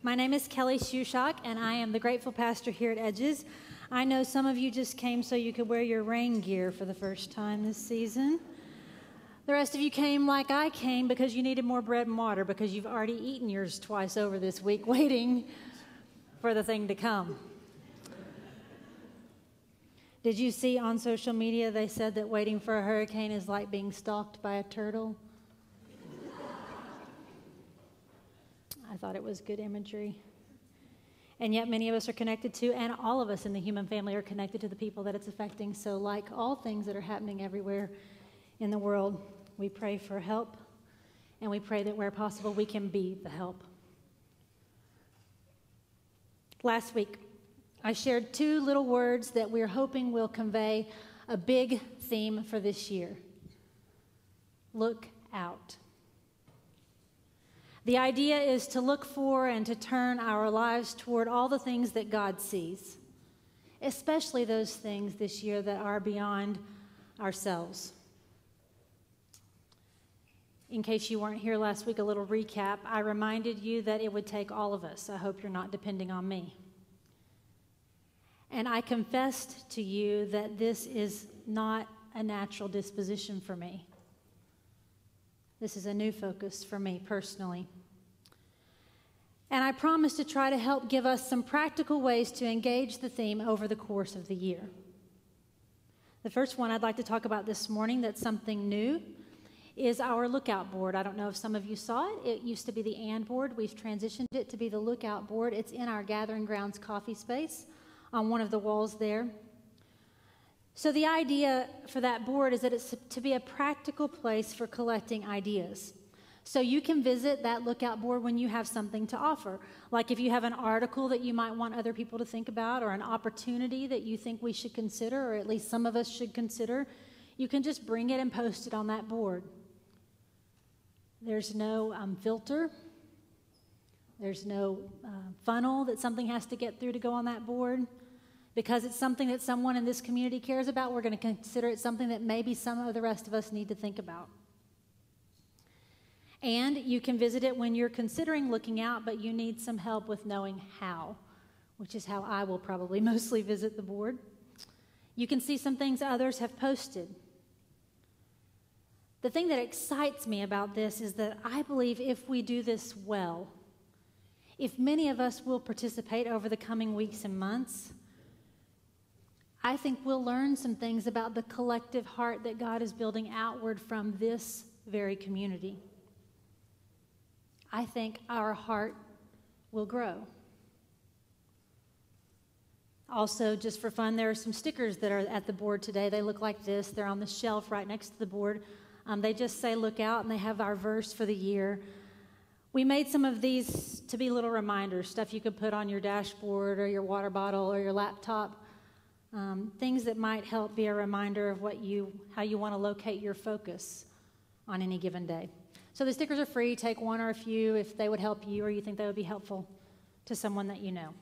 My name is Kelly Shushak, and I am the grateful pastor here at Edges. I know some of you just came so you could wear your rain gear for the first time this season. The rest of you came like I came because you needed more bread and water because you've already eaten yours twice over this week waiting for the thing to come. Did you see on social media they said that waiting for a hurricane is like being stalked by a turtle? I thought it was good imagery. And yet many of us are connected to, and all of us in the human family are connected to the people that it's affecting. So like all things that are happening everywhere in the world, we pray for help, and we pray that where possible we can be the help. Last week, I shared 2 little words that we're hoping will convey a big theme for this year. Look out. The idea is to look for and to turn our lives toward all the things that God sees, especially those things this year that are beyond ourselves. In case you weren't here last week, a little recap. I reminded you that it would take all of us. I hope you're not depending on me. And I confessed to you that this is not a natural disposition for me. This is a new focus for me personally. And I promise to try to help give us some practical ways to engage the theme over the course of the year. The first one I'd like to talk about this morning that's something new is our lookout board. I don't know if some of you saw it. It used to be the and board. We've transitioned it to be the lookout board. It's in our Gathering Grounds coffee space on one of the walls there. So the idea for that board is that it's to be a practical place for collecting ideas. So you can visit that lookout board when you have something to offer. Like if you have an article that you might want other people to think about, or an opportunity that you think we should consider, or at least some of us should consider, you can just bring it and post it on that board. There's no filter. There's no funnel that something has to get through to go on that board. Because it's something that someone in this community cares about, we're going to consider it something that maybe some of the rest of us need to think about. And you can visit it when you're considering looking out, but you need some help with knowing how, which is how I will probably mostly visit the board. You can see some things others have posted. The thing that excites me about this is that I believe if we do this well, if many of us will participate over the coming weeks and months, I think we'll learn some things about the collective heart that God is building outward from this very community. I think our heart will grow. Also, just for fun, there are some stickers that are at the board today. They look like this. They're on the shelf right next to the board. They just say, look out, and they have our verse for the year. We made some of these to be little reminders, stuff you could put on your dashboard or your water bottle or your laptop. Things that might help be a reminder of how you want to locate your focus on any given day. So the stickers are free. Take one or a few if they would help you or you think they would be helpful to someone that you know.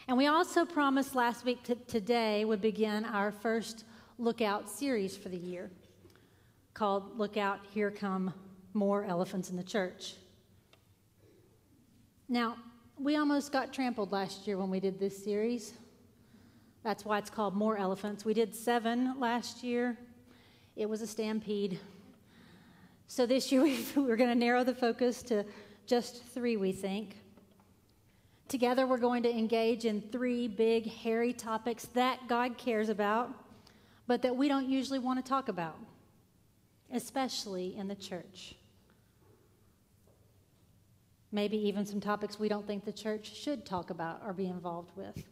And we also promised last week today would begin our first Lookout series for the year called Look Out, Here Come More Elephants in the Church. Now, we almost got trampled last year when we did this series. That's why it's called More Elephants. We did 7 last year. It was a stampede. So this year we're going to narrow the focus to just 3, we think. Together we're going to engage in 3 big, hairy topics that God cares about, but that we don't usually want to talk about, especially in the church. Maybe even some topics we don't think the church should talk about or be involved with.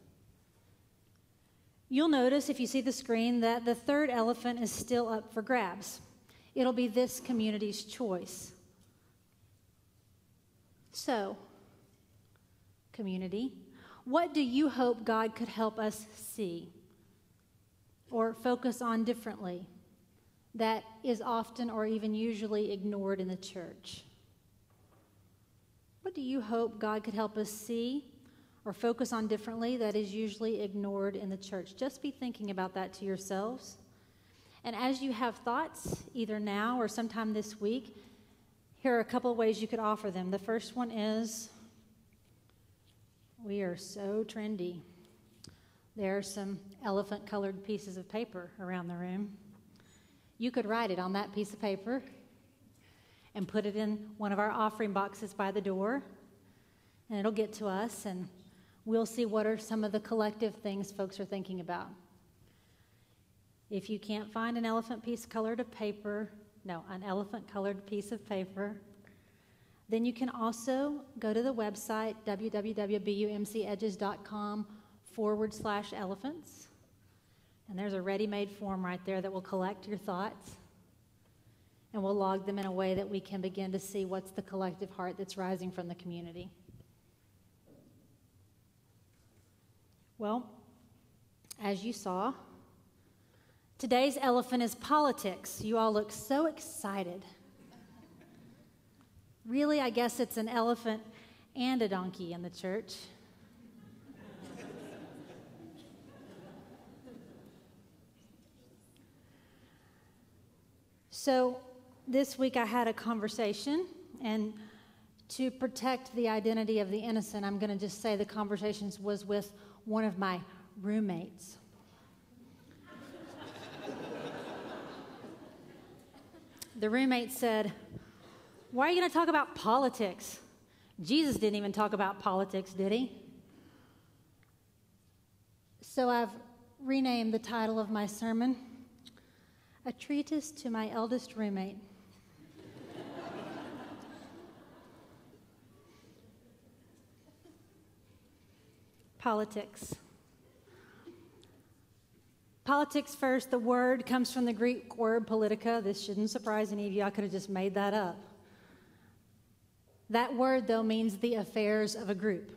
You'll notice, if you see the screen, that the 3rd elephant is still up for grabs. It'll be this community's choice. So, community, what do you hope God could help us see or focus on differently that is often or even usually ignored in the church? What do you hope God could help us see or focus on differently that is usually ignored in the church? Just be thinking about that to yourselves. And as you have thoughts, either now or sometime this week, Here are a couple of ways you could offer them. The first one is, we are so trendy. There are some elephant-colored pieces of paper around the room. You could write it on that piece of paper and put it in one of our offering boxes by the door, and it'll get to us, and we'll see what are some of the collective things folks are thinking about. If you can't find an elephant-colored piece of paper, then you can also go to the website, www.bumcedges.com/elephants. And there's a ready-made form right there that will collect your thoughts, and we'll log them in a way that we can begin to see what's the collective heart that's rising from the community. Well, as you saw, today's elephant is politics. You all look so excited. Really, I guess it's an elephant and a donkey in the church. So this week I had a conversation, and to protect the identity of the innocent, I'm going to just say the conversation was with one of my roommates. The roommate said, "Why are you going to talk about politics? Jesus didn't even talk about politics, did he?" So I've renamed the title of my sermon, "A Treatise to My Eldest Roommate." Politics. Politics first, the word comes from the Greek word politica. This shouldn't surprise any of you. I could have just made that up. That word, though, means the affairs of a group.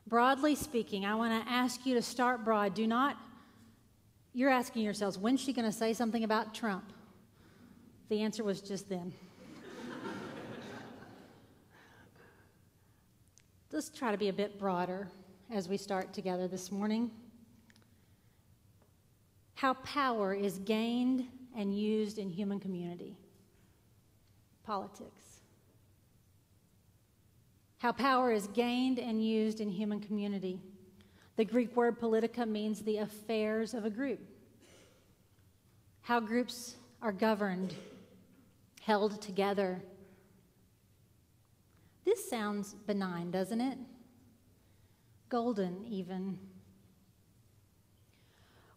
Broadly speaking, I want to ask you to start broad. You're asking yourselves, when's she going to say something about Trump? The answer was just then. Let's try to be a bit broader as we start together this morning. How power is gained and used in human community. Politics. How power is gained and used in human community. The Greek word politica means the affairs of a group. How groups are governed, held together. This sounds benign, doesn't it? Golden, even.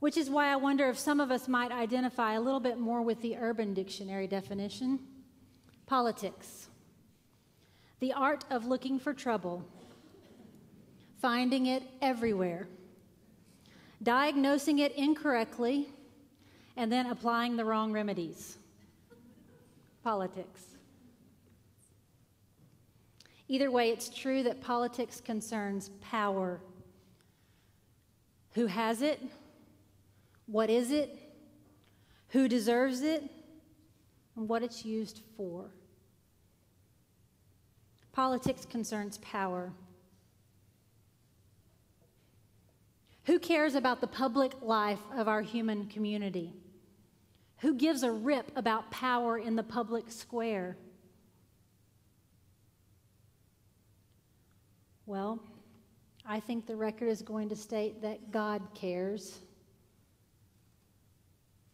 Which is why I wonder if some of us might identify a little bit more with the Urban Dictionary definition. Politics. The art of looking for trouble, finding it everywhere, diagnosing it incorrectly, and then applying the wrong remedies. Politics. Either way, it's true that politics concerns power. Who has it? What is it? Who deserves it? And what it's used for. Politics concerns power. Who cares about the public life of our human community? Who gives a rip about power in the public square? Well, I think the record is going to state that God cares.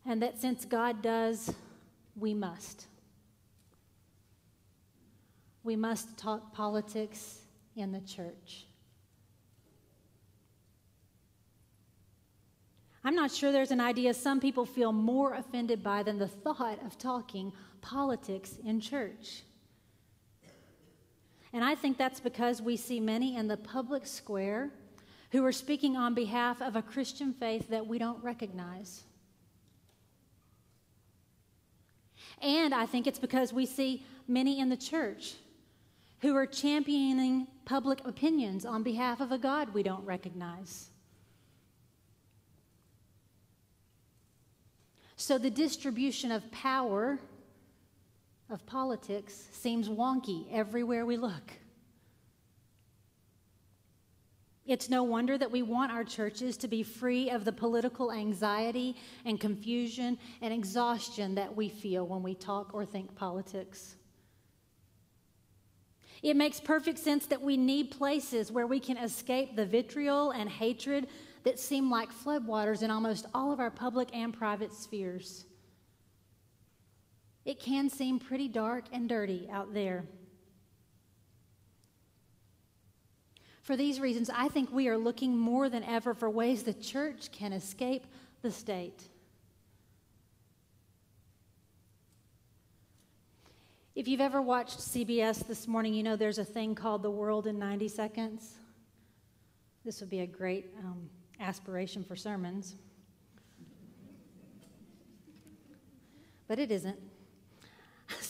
And that since God does, we must. We must talk politics in the church. I'm not sure there's an idea some people feel more offended by than the thought of talking politics in church. And I think that's because we see many in the public square who are speaking on behalf of a Christian faith that we don't recognize. And I think it's because we see many in the church who are championing public opinions on behalf of a God we don't recognize. So the distribution of power of politics seems wonky everywhere we look. It's no wonder that we want our churches to be free of the political anxiety and confusion and exhaustion that we feel when we talk or think politics. It makes perfect sense that we need places where we can escape the vitriol and hatred that seem like floodwaters in almost all of our public and private spheres. It can seem pretty dark and dirty out there. For these reasons, I think we are looking more than ever for ways the church can escape the state. If you've ever watched CBS this morning, you know there's a thing called The World in 90 Seconds. This would be a great aspiration for sermons. But it isn't.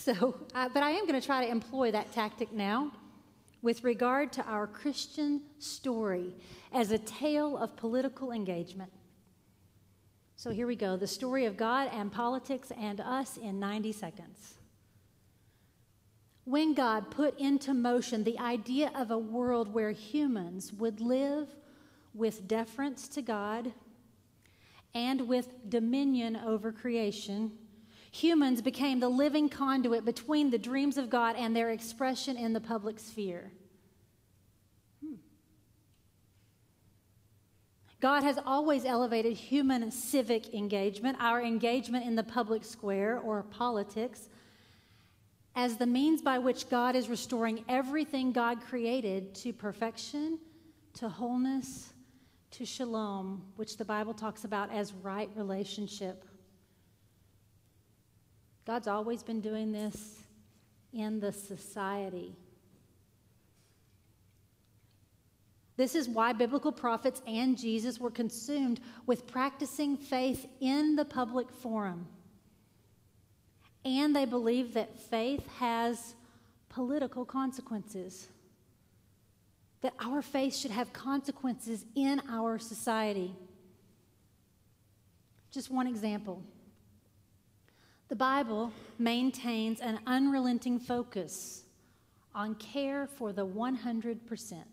But I am going to try to employ that tactic now with regard to our Christian story as a tale of political engagement. So here we go, the story of God and politics and us in 90 seconds. When God put into motion the idea of a world where humans would live with deference to God and with dominion over creation, humans became the living conduit between the dreams of God and their expression in the public sphere. God has always elevated human civic engagement, our engagement in the public square or politics, as the means by which God is restoring everything God created to perfection, to wholeness, to shalom, which the Bible talks about as right relationship. God's always been doing this in the society. This is why biblical prophets and Jesus were consumed with practicing faith in the public forum. And they believe that faith has political consequences. That our faith should have consequences in our society. Just one example. The Bible maintains an unrelenting focus on care for the 100%.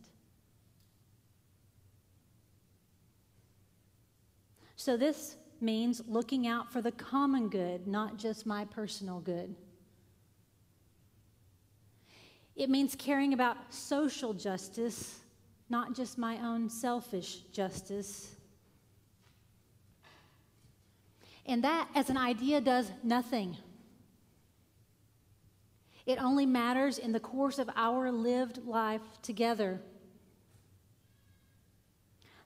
So this means looking out for the common good, not just my personal good. It means caring about social justice, not just my own selfish justice. And that, as an idea, does nothing. It only matters in the course of our lived life together.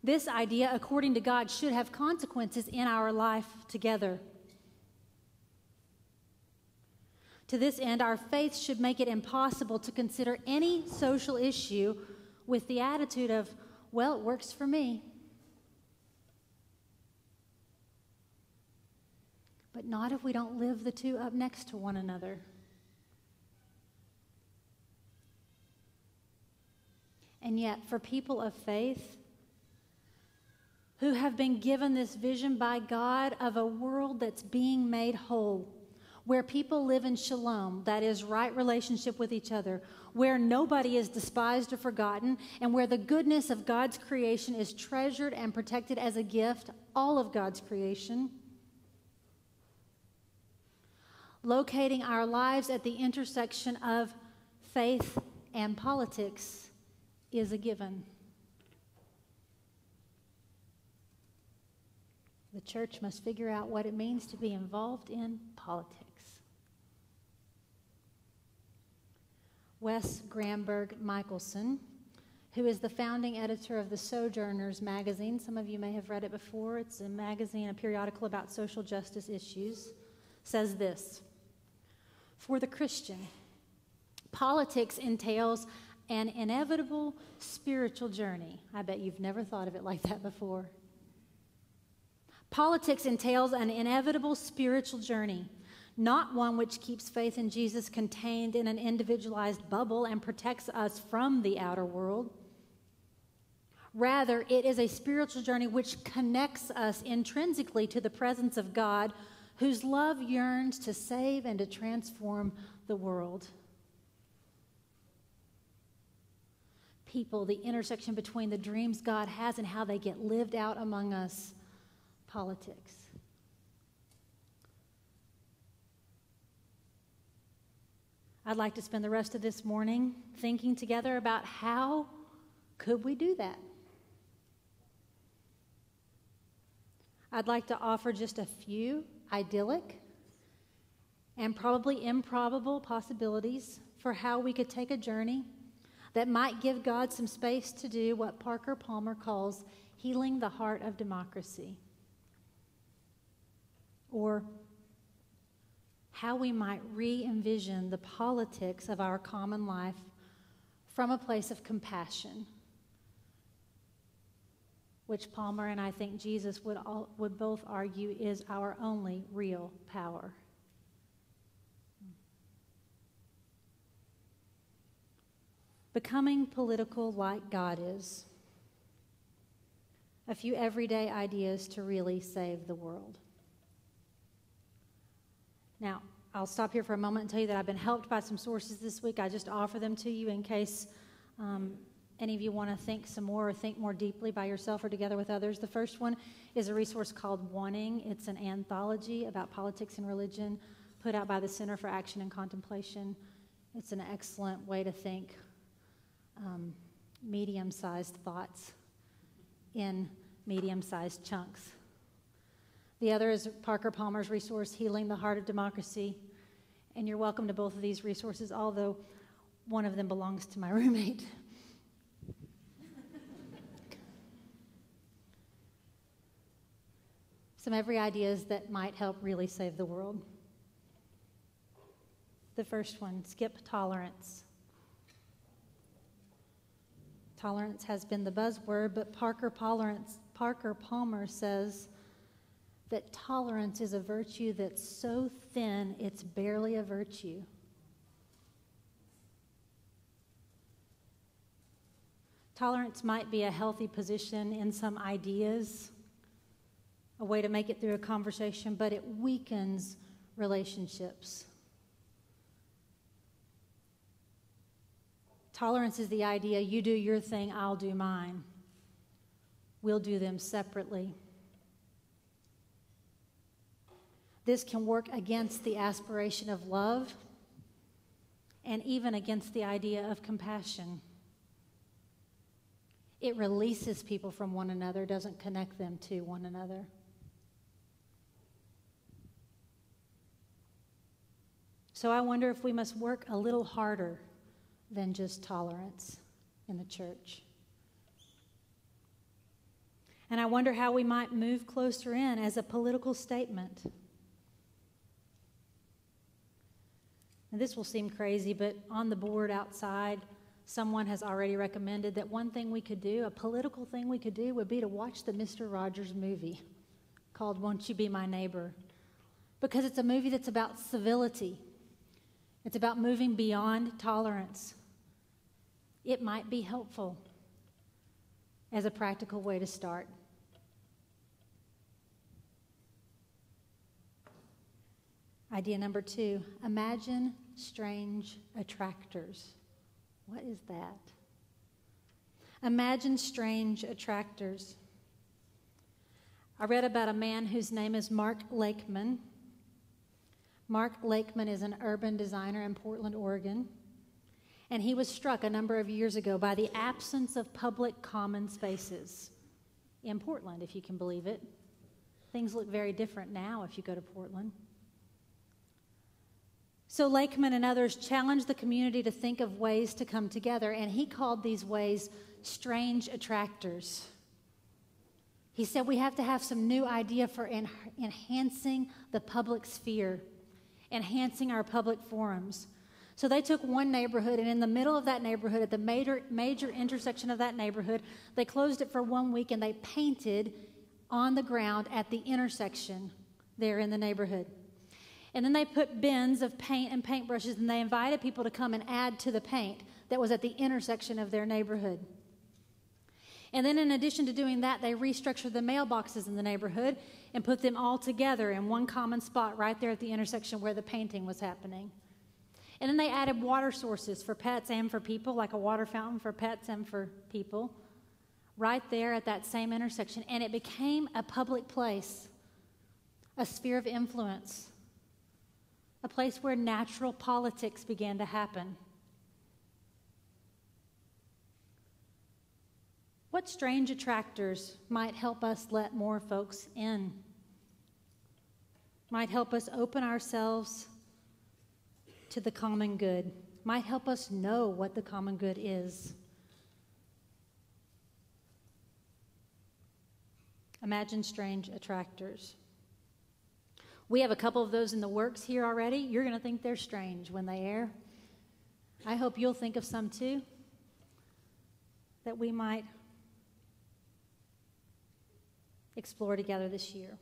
This idea, according to God, should have consequences in our life together. To this end, our faith should make it impossible to consider any social issue with the attitude of, well, it works for me. But not if we don't live the two up next to one another. And yet, for people of faith, who have been given this vision by God of a world that's being made whole, where people live in shalom, that is, right relationship with each other, where nobody is despised or forgotten, and where the goodness of God's creation is treasured and protected as a gift, all of God's creation. Locating our lives at the intersection of faith and politics is a given. The church must figure out what it means to be involved in politics. Wes Gramberg Michelson, who is the founding editor of the Sojourners magazine. Some of you may have read it before. It's a magazine, a periodical about social justice issues, says this: for the Christian, politics entails an inevitable spiritual journey. I bet you've never thought of it like that before. Politics entails an inevitable spiritual journey, not one which keeps faith in Jesus contained in an individualized bubble and protects us from the outer world. Rather, it is a spiritual journey which connects us intrinsically to the presence of God, whose love yearns to save and to transform the world. People, the intersection between the dreams God has and how they get lived out among us. Politics. I'd like to spend the rest of this morning thinking together about how could we do that. I'd like to offer just a few idyllic and probably improbable possibilities for how we could take a journey that might give God some space to do what Parker Palmer calls healing the heart of democracy, or how we might re-envision the politics of our common life from a place of compassion, which Palmer and I think Jesus would both argue is our only real power. Becoming political like God is. A few everyday ideas to really save the world. Now, I'll stop here for a moment and tell you that I've been helped by some sources this week. I just offer them to you in case any of you want to think some more or think more deeply by yourself or together with others. The first one is a resource called Wanting. It's an anthology about politics and religion put out by the Center for Action and Contemplation. It's an excellent way to think medium-sized thoughts in medium-sized chunks. The other is Parker Palmer's resource, Healing the Heart of Democracy. And you're welcome to both of these resources, although one of them belongs to my roommate. Some every ideas that might help really save the world. The first one, skip tolerance. Tolerance has been the buzzword, but Parker Palmer says that tolerance is a virtue that's so thin it's barely a virtue. Tolerance might be a healthy position in some ideas, a way to make it through a conversation, but it weakens relationships. Tolerance is the idea, you do your thing, I'll do mine. We'll do them separately. This can work against the aspiration of love and even against the idea of compassion. It releases people from one another, doesn't connect them to one another. So I wonder if we must work a little harder than just tolerance in the church. And I wonder how we might move closer in as a political statement. And this will seem crazy, but on the board outside, someone has already recommended that one thing we could do, a political thing we could do, would be to watch the Mr. Rogers movie called Won't You Be My Neighbor? Because it's a movie that's about civility. It's about moving beyond tolerance. It might be helpful as a practical way to start. Idea number 2, imagine strange attractors. What is that? Imagine strange attractors. I read about a man whose name is Mark Lakeman. Mark Lakeman is an urban designer in Portland, Oregon. And he was struck a number of years ago by the absence of public common spaces in Portland, if you can believe it. Things look very different now if you go to Portland. So Lakeman and others challenged the community to think of ways to come together, and he called these ways strange attractors. He said we have to have some new idea for enhancing the public sphere, enhancing our public forums. So they took one neighborhood, and in the middle of that neighborhood, at the major intersection of that neighborhood, they closed it for 1 week, and they painted on the ground at the intersection there in the neighborhood. And then they put bins of paint and paintbrushes, and they invited people to come and add to the paint that was at the intersection of their neighborhood. And then in addition to doing that, they restructured the mailboxes in the neighborhood and put them all together in one common spot right there at the intersection where the painting was happening. And then they added water sources for pets and for people, like a water fountain for pets and for people, right there at that same intersection. And it became a public place, a sphere of influence, a place where natural politics began to happen. What strange attractors might help us let more folks in? Might help us open ourselves to the common good? Might help us know what the common good is? Imagine strange attractors. We have a couple of those in the works here already. You're going to think they're strange when they air. I hope you'll think of some too that we might explore together this year.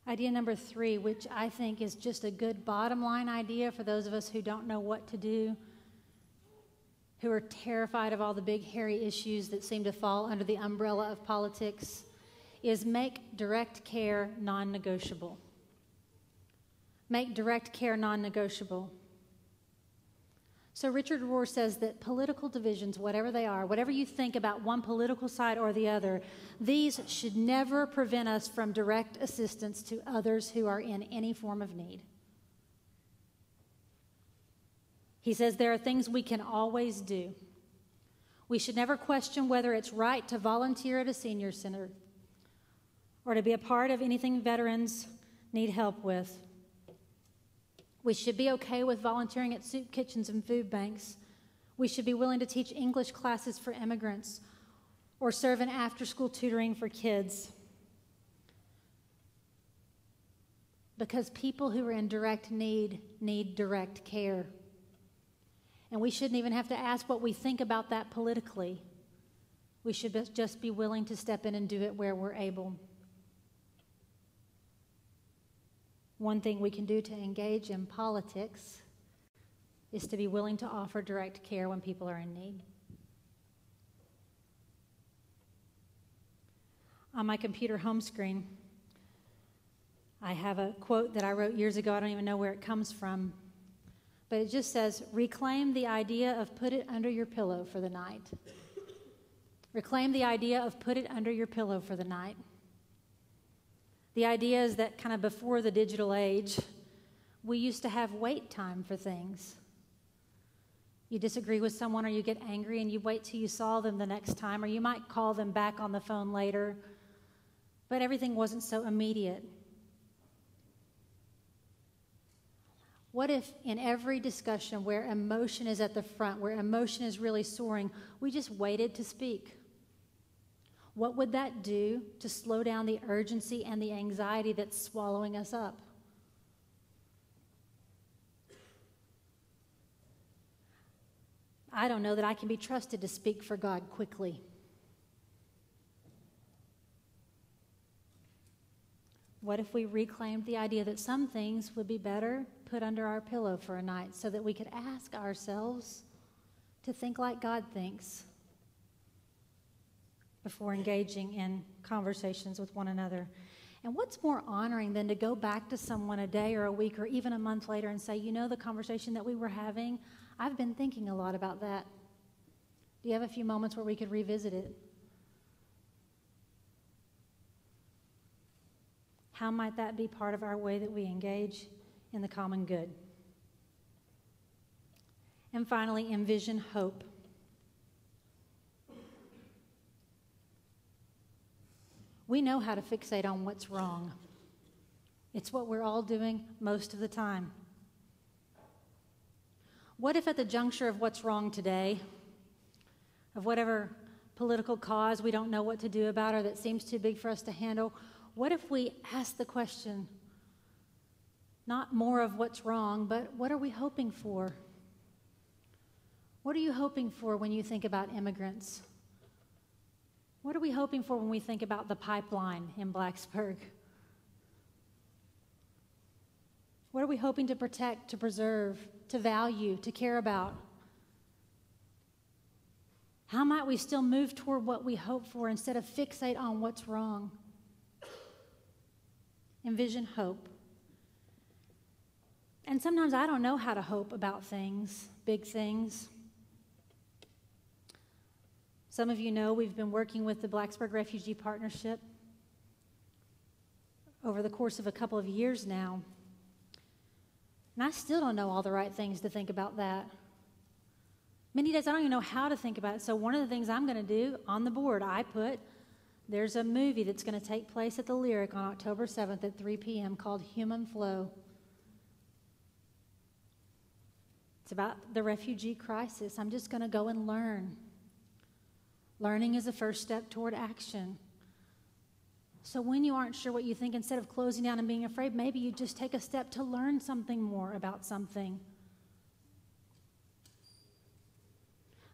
Idea number 3, which I think is just a good bottom line idea for those of us who don't know what to do, who are terrified of all the big hairy issues that seem to fall under the umbrella of politics, is make direct care non-negotiable. Make direct care non-negotiable. So Richard Rohr says that political divisions, whatever they are, whatever you think about one political side or the other, these should never prevent us from direct assistance to others who are in any form of need. He says there are things we can always do. We should never question whether it's right to volunteer at a senior center or to be a part of anything veterans need help with. We should be okay with volunteering at soup kitchens and food banks. We should be willing to teach English classes for immigrants or serve in after-school tutoring for kids. Because people who are in direct need direct care. And we shouldn't even have to ask what we think about that politically. We should just be willing to step in and do it where we're able. One thing we can do to engage in politics is to be willing to offer direct care when people are in need. On my computer home screen, I have a quote that I wrote years ago. I don't even know where it comes from. But it just says, reclaim the idea of put it under your pillow for the night. Reclaim the idea of put it under your pillow for the night. The idea is that kind of before the digital age, we used to have wait time for things. You disagree with someone or you get angry and you wait till you saw them the next time, or you might call them back on the phone later, but everything wasn't so immediate. What if in every discussion where emotion is at the front, where emotion is really soaring, we just waited to speak? What would that do to slow down the urgency and the anxiety that's swallowing us up? I don't know that I can be trusted to speak for God quickly. What if we reclaimed the idea that some things would be better put under our pillow for a night so that we could ask ourselves to think like God thinks before engaging in conversations with one another? And what's more honoring than to go back to someone a day or a week or even a month later and say, you know, the conversation that we were having, I've been thinking a lot about that. Do you have a few moments where we could revisit it? How might that be part of our way that we engage in the common good? And finally, envision hope. We know how to fixate on what's wrong. It's what we're all doing most of the time. What if at the juncture of what's wrong today, of whatever political cause we don't know what to do about or that seems too big for us to handle, what if we ask the question, not more of what's wrong, but what are we hoping for? What are you hoping for when you think about immigrants? What are we hoping for when we think about the pipeline in Blacksburg? What are we hoping to protect, to preserve, to value, to care about? How might we still move toward what we hope for instead of fixate on what's wrong? Envision hope. And sometimes I don't know how to hope about things, big things. Some of you know we've been working with the Blacksburg Refugee Partnership over the course of a couple of years now. And I still don't know all the right things to think about that. Many days I don't even know how to think about it. So one of the things I'm going to do on the board, there's a movie that's going to take place at the Lyric on October 7th at 3 p.m. called Human Flow. It's about the refugee crisis. I'm just going to go and learn. Learning is a first step toward action. So when you aren't sure what you think, instead of closing down and being afraid, maybe you just take a step to learn something more about something.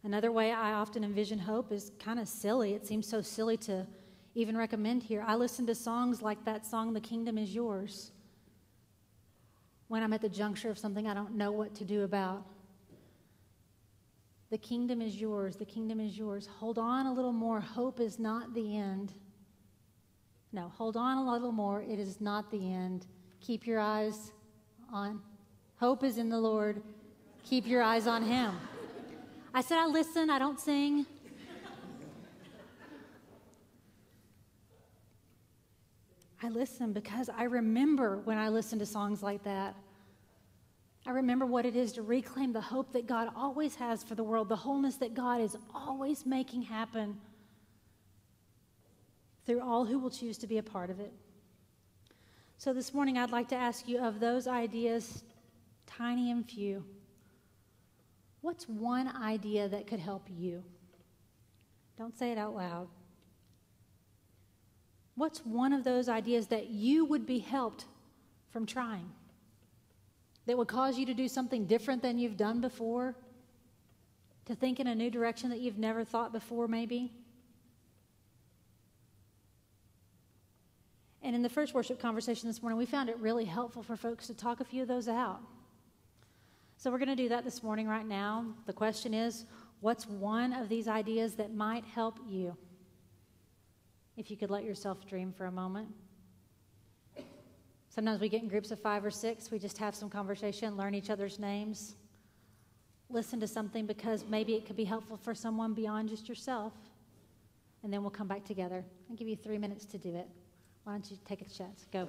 Another way I often envision hope is kind of silly. It seems so silly to even recommend here. I listen to songs like that song, The Kingdom is Yours, when I'm at the juncture of something I don't know what to do about. The kingdom is yours. The kingdom is yours. Hold on a little more. Hope is not the end. No, hold on a little more. It is not the end. Keep your eyes on. Hope is in the Lord. Keep your eyes on Him. I said I listen. I don't sing. I listen because I remember when I listen to songs like that. I remember what it is to reclaim the hope that God always has for the world, the wholeness that God is always making happen through all who will choose to be a part of it. So this morning, I'd like to ask you, of those ideas, tiny and few, what's one idea that could help you? Don't say it out loud. What's one of those ideas that you would be helped from trying? That would cause you to do something different than you've done before? To think in a new direction that you've never thought before, maybe? And in the first worship conversation this morning, we found it really helpful for folks to talk a few of those out. So we're going to do that this morning right now. The question is, what's one of these ideas that might help you? If you could let yourself dream for a moment. Sometimes we get in groups of 5 or 6. We just have some conversation, learn each other's names, listen to something because maybe it could be helpful for someone beyond just yourself. And then we'll come back together. I'll give you 3 minutes to do it. Why don't you take a chance? Go.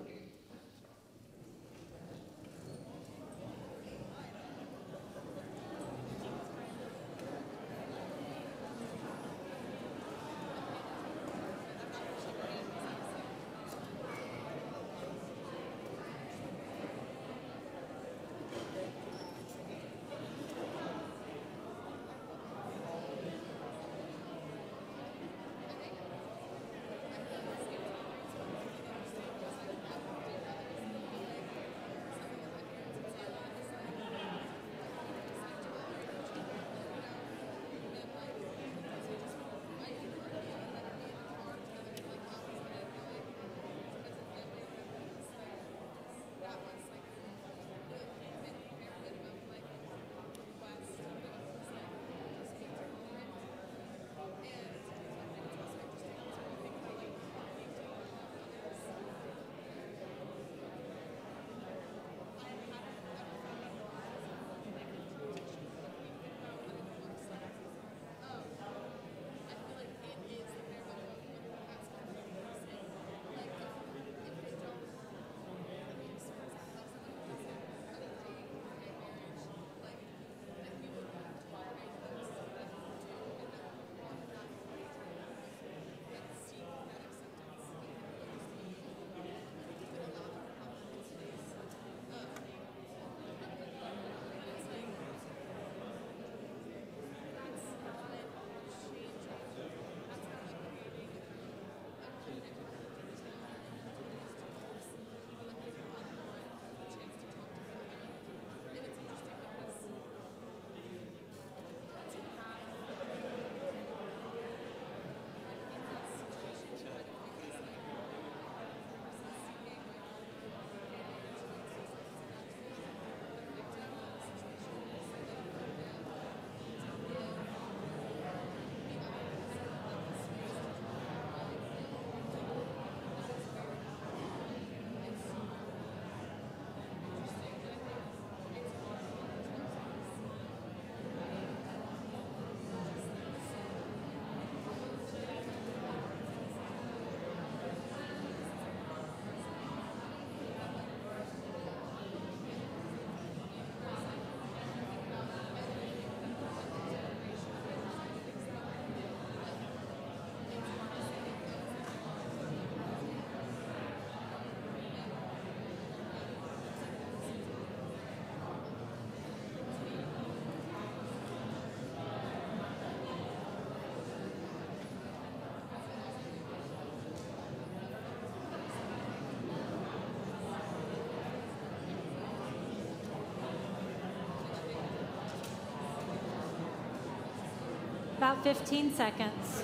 About 15 seconds.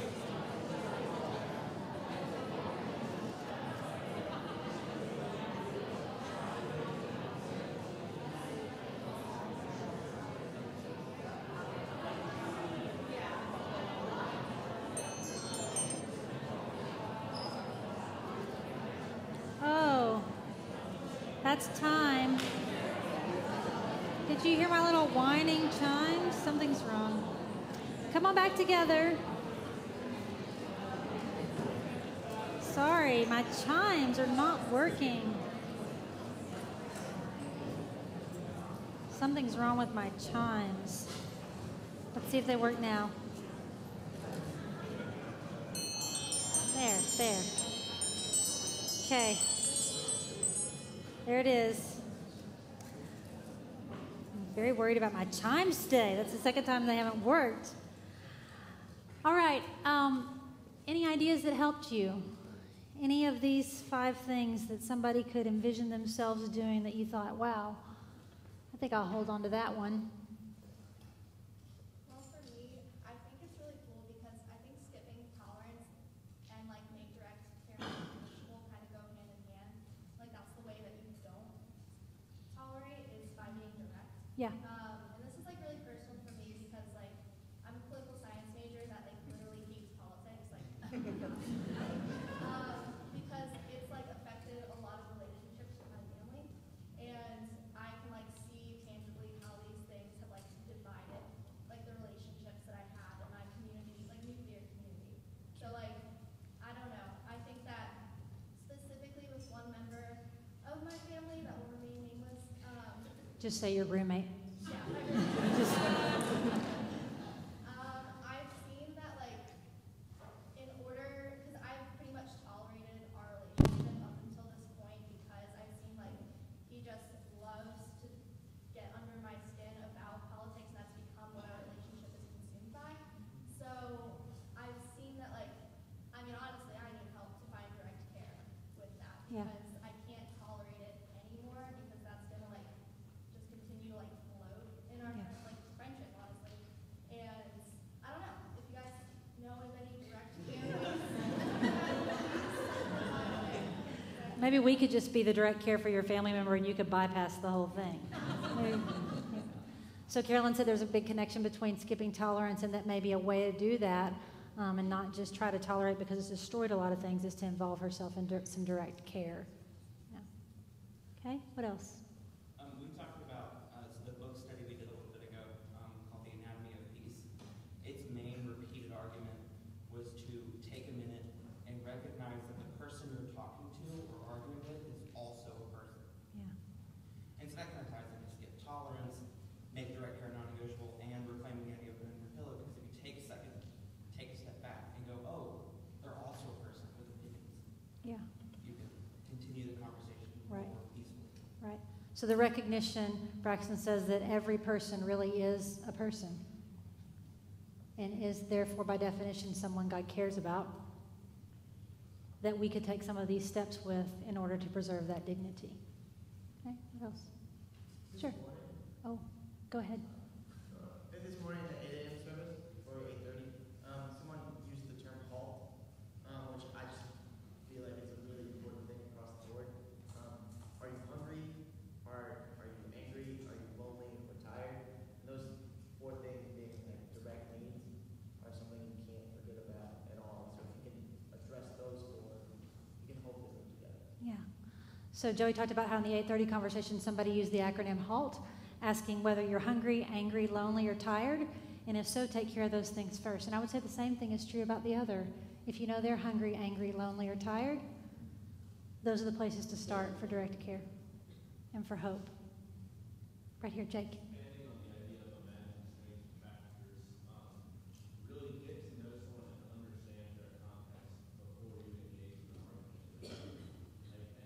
Oh, that's time. Did you hear my little whining chimes? Something's wrong. Come on back together. Sorry, my chimes are not working. Something's wrong with my chimes. Let's see if they work now. There. Okay. There it is. I'm very worried about my chimes today. That's the second time they haven't worked. All right. Any ideas that helped you? Any of these 5 things that somebody could envision themselves doing that you thought, wow, I think I'll hold on to that one. Well, for me, I think it's really cool because I think skipping tolerance and like make direct care will kind of go hand in hand. Like that's the way that you don't tolerate is by being direct. Yeah. And this is like really personal for me because like I'm a political science major that like literally hates politics. Like because it's like affected a lot of relationships with my family, and I can like see tangibly how these things have like divided like the relationships that I have in my community, like nuclear community. So like I don't know. I think that specifically with one member of my family that will remain nameless. Just say your roommate. Yeah, my roommate. I've seen that like in order, because I've pretty much tolerated our relationship up until this point because I've seen like he just loves to get under my skin about politics, and that's become what our relationship is consumed by. So I've seen that like, I mean honestly I need help to find direct care with that Yeah. because I can't tolerate it anymore because that's gonna like just continue to like float in our Yeah. like friendship honestly. And I don't know if you guys know of any direct care. Maybe we could just be the direct care for your family member and you could bypass the whole thing. Maybe. Yeah. So Carolyn said there's a big connection between skipping tolerance and that maybe a way to do that and not just try to tolerate because it's destroyed a lot of things is to involve herself in some direct care. Yeah. Okay, what else? We talked about the book study we did a little bit ago called The Anatomy of Peace. Its main repeated argument was to take a minute and recognize that the person you're talking to or arguing with is also a person. Yeah. And so that kind of ties into skip tolerance, make direct care non-negotiable, and reclaiming the idea of an inner pillow, because if you take a second, take a step back and go, oh, they're also a person with opinions. Yeah. You can continue the conversation Right. more peacefully. Right. So the recognition, Braxton says that every person really is a person and is therefore by definition someone God cares about, that we could take some of these steps with in order to preserve that dignity. Okay, what else? Sure. Oh, go ahead. This morning at 8 a.m. service, or 8:30, someone used the term halt, which I just feel like it's a really important thing across the board. Are you hungry? Are you angry? Are you lonely or tired? And those 4 things being like direct needs are something you can't forget about at all. So if you can address those 4, you can hopefully live together. Yeah. So Joey talked about how in the 8:30 conversation somebody used the acronym HALT, asking whether you're hungry, angry, lonely, or tired, and if so, take care of those things first. And I would say the same thing is true about the other. If you know they're hungry, angry, lonely, or tired, those are the places to start for direct care and for hope. Right here, Jake. Expanding on the idea of imagining strange attractors, really get to know someone and understand their context before you engage in an argument with them.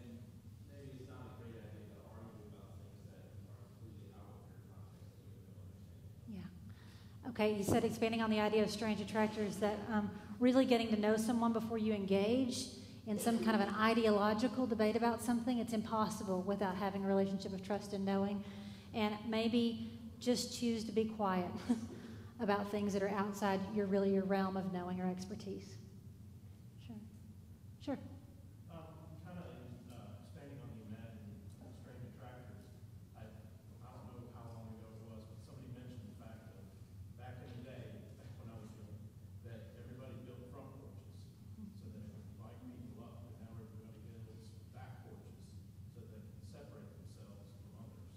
And maybe it's not a great idea to argue about things that are completely out of your context that you have no understanding of. Yeah. Okay, you said expanding on the idea of strange attractors, that really getting to know someone before you engage in some kind of an ideological debate about something, it's impossible without having a relationship of trust and knowing. And maybe just choose to be quiet. about things that are outside your realm of knowing or expertise. Sure. Sure. Kind of expanding on the Imagine string tractors. I don't know how long ago it was, but somebody mentioned the fact that back in the day, back when I was young, that everybody built front porches so that it would invite people up, and now everybody builds back porches so that they can separate themselves from others.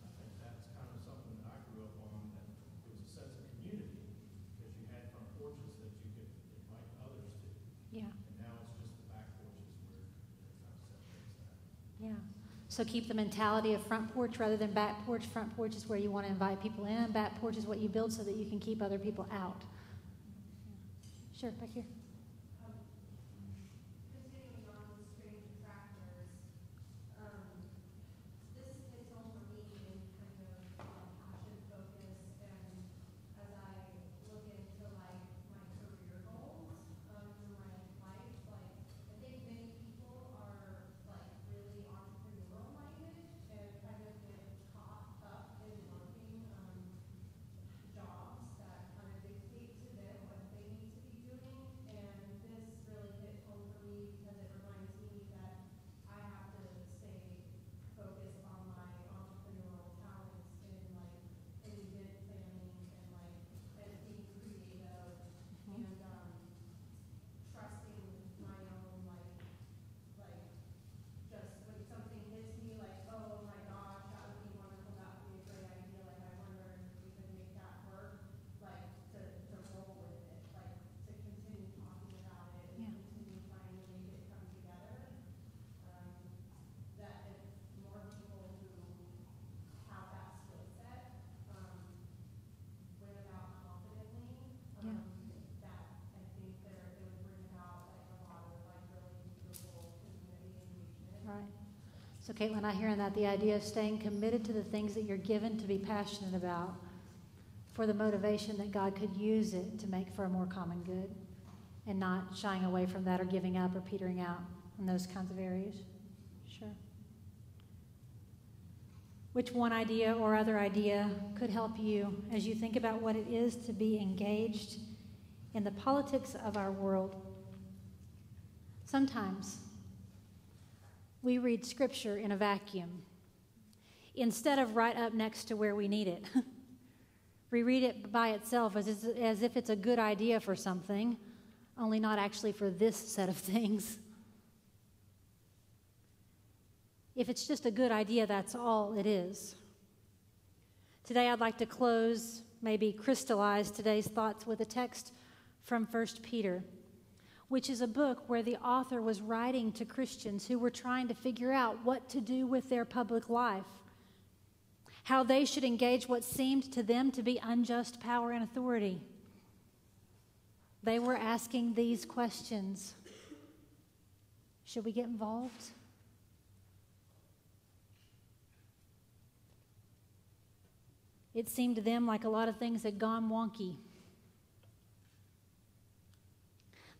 I think that's kind of something that I grew up on, that it was a sense of community because you had front porches that you could invite others to. Yeah. And now it's just the back porches where it kind of separates that. Yeah. So keep the mentality of front porch rather than back porch. Front porch is where you want to invite people in. Back porch is what you build so that you can keep other people out. Sure, back here. Continuing on with string tractors, this hits home for me in kind of passion focus, and as I look into like my career goals for my life, like I think many people are like really entrepreneurial minded and kind of get caught up in working jobs that kind of dictate to them what they need to be doing, and this really hit home for me because it reminds me that I have to stay focused on my entrepreneurial talents in like in event planning and like and being creative and trusting my own like just when something hits me like, oh my gosh, that would be wonderful, that would be a great idea, like I wonder if we can make that work, like to roll with it, like to continue talking about it and Yeah. continue trying to make it come together. That if more people who have that skill set went about confidently, Yeah. that I think it would bring about like a lot of like really beautiful community engagement. Right. So, Caitlin, I hear in that the idea of staying committed to the things that you're given to be passionate about for the motivation that God could use it to make for a more common good and not shying away from that or giving up or petering out in those kinds of areas. Sure. Which one idea or other idea could help you as you think about what it is to be engaged in the politics of our world? Sometimes we read Scripture in a vacuum instead of right up next to where we need it. We read it by itself as if it's a good idea for something, only not actually for this set of things. If it's just a good idea, that's all it is. Today I'd like to close, maybe crystallize today's thoughts with a text from 1 Peter, which is a book where the author was writing to Christians who were trying to figure out what to do with their public life, how they should engage what seemed to them to be unjust power and authority. They were asking these questions. Should we get involved? It seemed to them like a lot of things had gone wonky.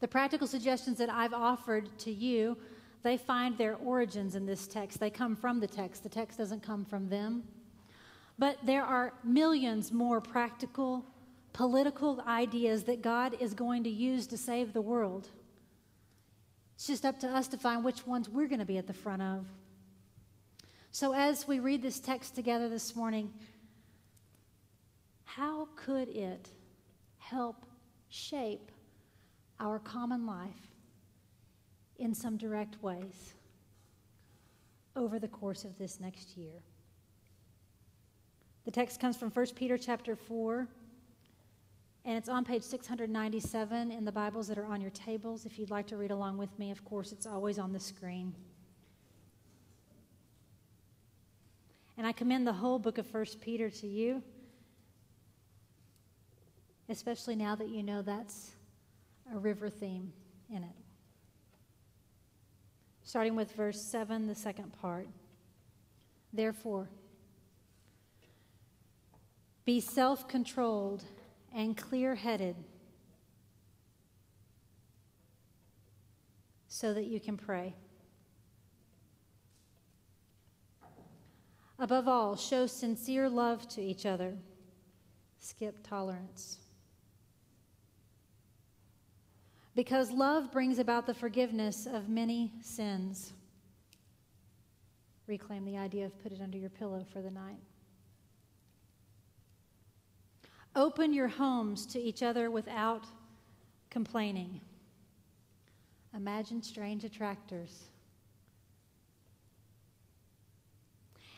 The practical suggestions that I've offered to you, they find their origins in this text. They come from the text. The text doesn't come from them. But there are millions more practical, political ideas that God is going to use to save the world. It's just up to us to find which ones we're going to be at the front of. So as we read this text together this morning, how could it help shape our common life in some direct ways over the course of this next year? The text comes from 1 Peter chapter 4, and it's on page 697 in the Bibles that are on your tables. If you'd like to read along with me, of course, it's always on the screen. And I commend the whole book of 1 Peter to you, especially now that you know that's a river theme in it. Starting with verse 7, the second part. Therefore, be self-controlled and clear-headed so that you can pray. Above all, show sincere love to each other, Skip tolerance. Because love brings about the forgiveness of many sins. Reclaim the idea of put it under your pillow for the night. Open your homes to each other without complaining. Imagine strange attractors.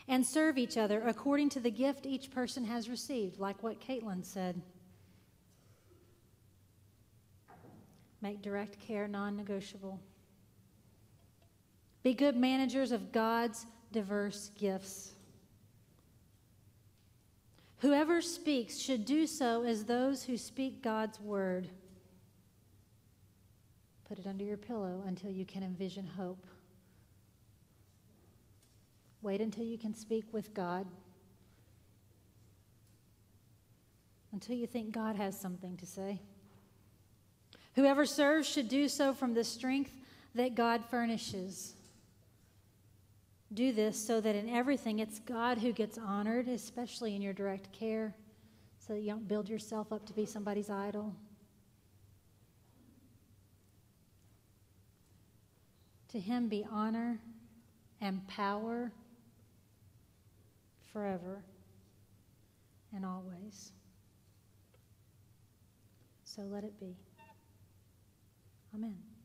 And serve each other according to the gift each person has received, like what Caitlin said. Make direct care non-negotiable. Be good managers of God's diverse gifts. Whoever speaks should do so as those who speak God's word. Put it under your pillow until you can envision hope. Wait until you can speak with God. Until you think God has something to say. Whoever serves should do so from the strength that God furnishes. Do this so that in everything it's God who gets honored, especially in your direct care, so that you don't build yourself up to be somebody's idol. To him be honor and power forever and always. So let it be. Amen.